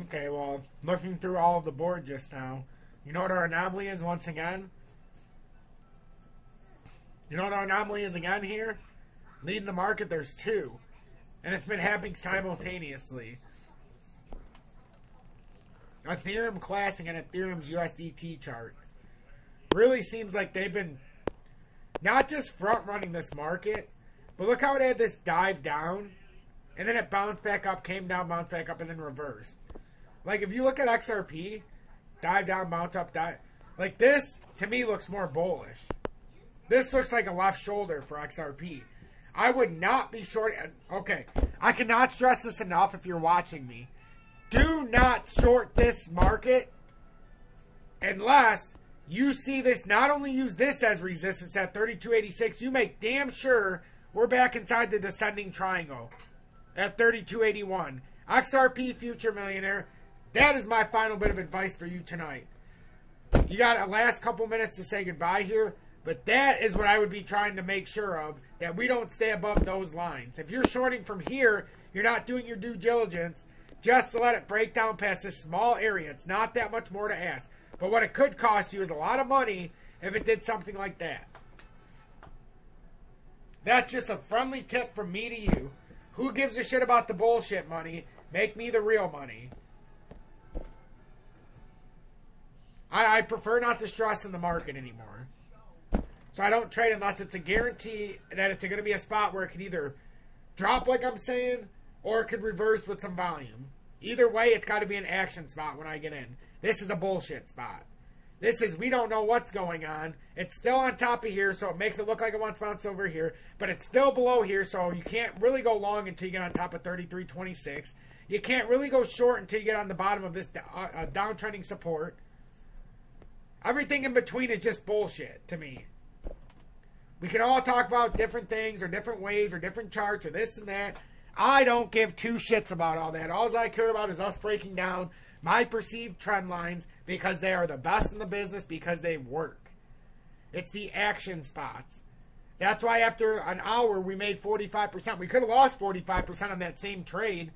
Okay, well, looking through all of the board just now, you know what our anomaly is once again? You know what our anomaly is again here? Leading the market, there's two. And it's been happening simultaneously. Ethereum Classic and Ethereum's USDT chart. Really seems like they've been not just front running this market, but look how it had this dive down, and then it bounced back up, came down, bounced back up, and then reversed. Like if you look at XRP, dive down, bounce up, dive. Like this, to me, looks more bullish. This looks like a left shoulder for XRP. I would not be short. Okay, I cannot stress this enough if you're watching me. Do not short this market unless you see this. Not only use this as resistance at 32.86, you make damn sure we're back inside the descending triangle at 32.81. XRP Future Millionaire. That is my final bit of advice for you tonight. You got a last couple minutes to say goodbye here, but that is what I would be trying to make sure of, that we don't stay above those lines. If you're shorting from here, you're not doing your due diligence just to let it break down past this small area. It's not that much more to ask. But what it could cost you is a lot of money if it did something like that. That's just a friendly tip from me to you. Who gives a shit about the bullshit money? Make me the real money. I prefer not to stress in the market anymore. So I don't trade unless it's a guarantee that it's going to be a spot where it could either drop like I'm saying, or it could reverse with some volume. Either way, it's got to be an action spot when I get in. This is a bullshit spot. This is, we don't know what's going on. It's still on top of here, so it makes it look like it wants to bounce over here. But it's still below here, so you can't really go long until you get on top of 33.26. You can't really go short until you get on the bottom of this downtrending support. Everything in between is just bullshit to me. We can all talk about different things or different ways or different charts or this and that. I don't give two shits about all that. All I care about is us breaking down my perceived trend lines because they are the best in the business, because they work. It's the action spots. That's why after an hour we made 45%. We could have lost 45% on that same trade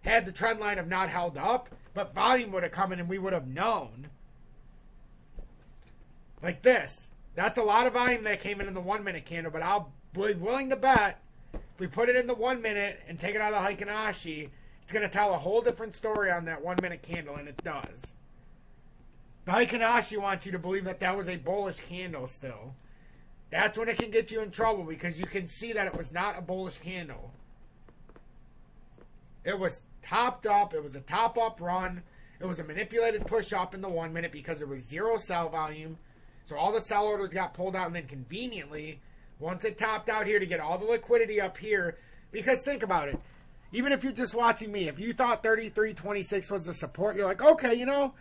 had the trend line have not held up, but volume would have come in and we would have known. Like this. That's a lot of volume that came in the 1 minute candle, but I'll be willing to bet if we put it in the 1 minute and take it out of the Heikinashi, it's going to tell a whole different story on that 1 minute candle, and it does. The Heikinashi wants you to believe that that was a bullish candle still. That's when it can get you in trouble, because you can see that it was not a bullish candle. It was topped up. It was a top up run. It was a manipulated push up in the 1 minute because there was zero sell volume. So all the sell orders got pulled out, and then conveniently, once it topped out here to get all the liquidity up here, because think about it. Even if you're just watching me, if you thought 33.26 was the support, you're like, okay, you know,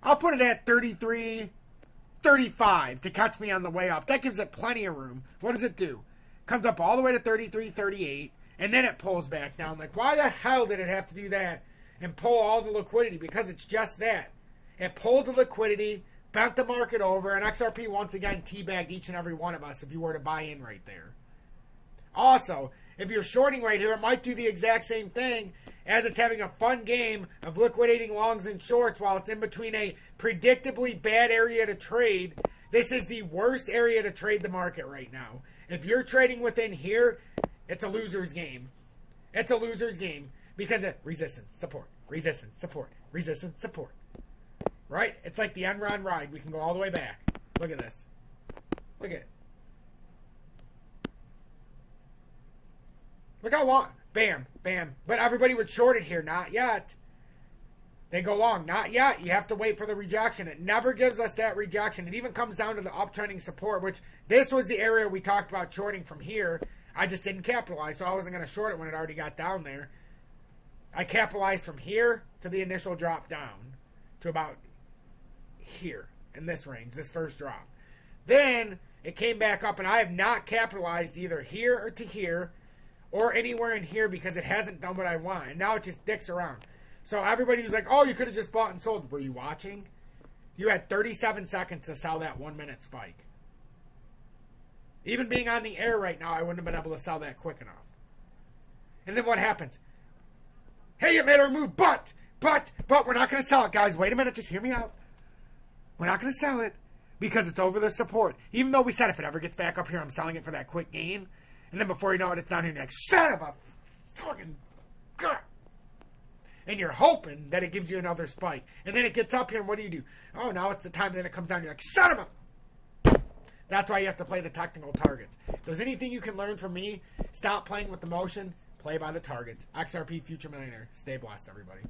I'll put it at 33.35 to catch me on the way up. That gives it plenty of room. What does it do? Comes up all the way to 33.38, and then it pulls back down. Like, why the hell did it have to do that and pull all the liquidity? Because it's just that. It pulled the liquidity, bent the market over, and XRP once again teabagged each and every one of us if you were to buy in right there. Also, if you're shorting right here, it might do the exact same thing as it's having a fun game of liquidating longs and shorts while it's in between a predictably bad area to trade. This is the worst area to trade the market right now. If you're trading within here, it's a loser's game. It's a loser's game because of resistance, support, resistance, support, resistance, support. Right? It's like the Enron ride. We can go all the way back. Look at this. Look at it. Look how long. Bam, bam. But everybody would short it here. Not yet. They go long. Not yet. You have to wait for the rejection. It never gives us that rejection. It even comes down to the uptrending support, which this was the area we talked about shorting from here. I just didn't capitalize, so I wasn't going to short it when it already got down there. I capitalized from here to the initial drop down to about here in this range, this first drop. Then it came back up, and I have not capitalized either here or to here or anywhere in here because it hasn't done what I want. And now it just dicks around. So everybody was like, oh, you could have just bought and sold. Were you watching? You had 37 seconds to sell that 1 minute spike. Even being on the air right now, I wouldn't have been able to sell that quick enough. And then what happens? Hey, you made our move, but But we're not going to sell it, guys. Wait a minute. Just hear me out. We're not going to sell it because it's over the support. Even though we said if it ever gets back up here, I'm selling it for that quick gain. And then before you know it, it's down here. And you're like, son of a fucking God. And you're hoping that it gives you another spike. And then it gets up here, and what do? Oh, now it's the time. Then it comes down. You're like, son of a... That's why you have to play the technical targets. If there's anything you can learn from me, stop playing with the motion. Play by the targets. XRP Future Millionaire. Stay blessed, everybody.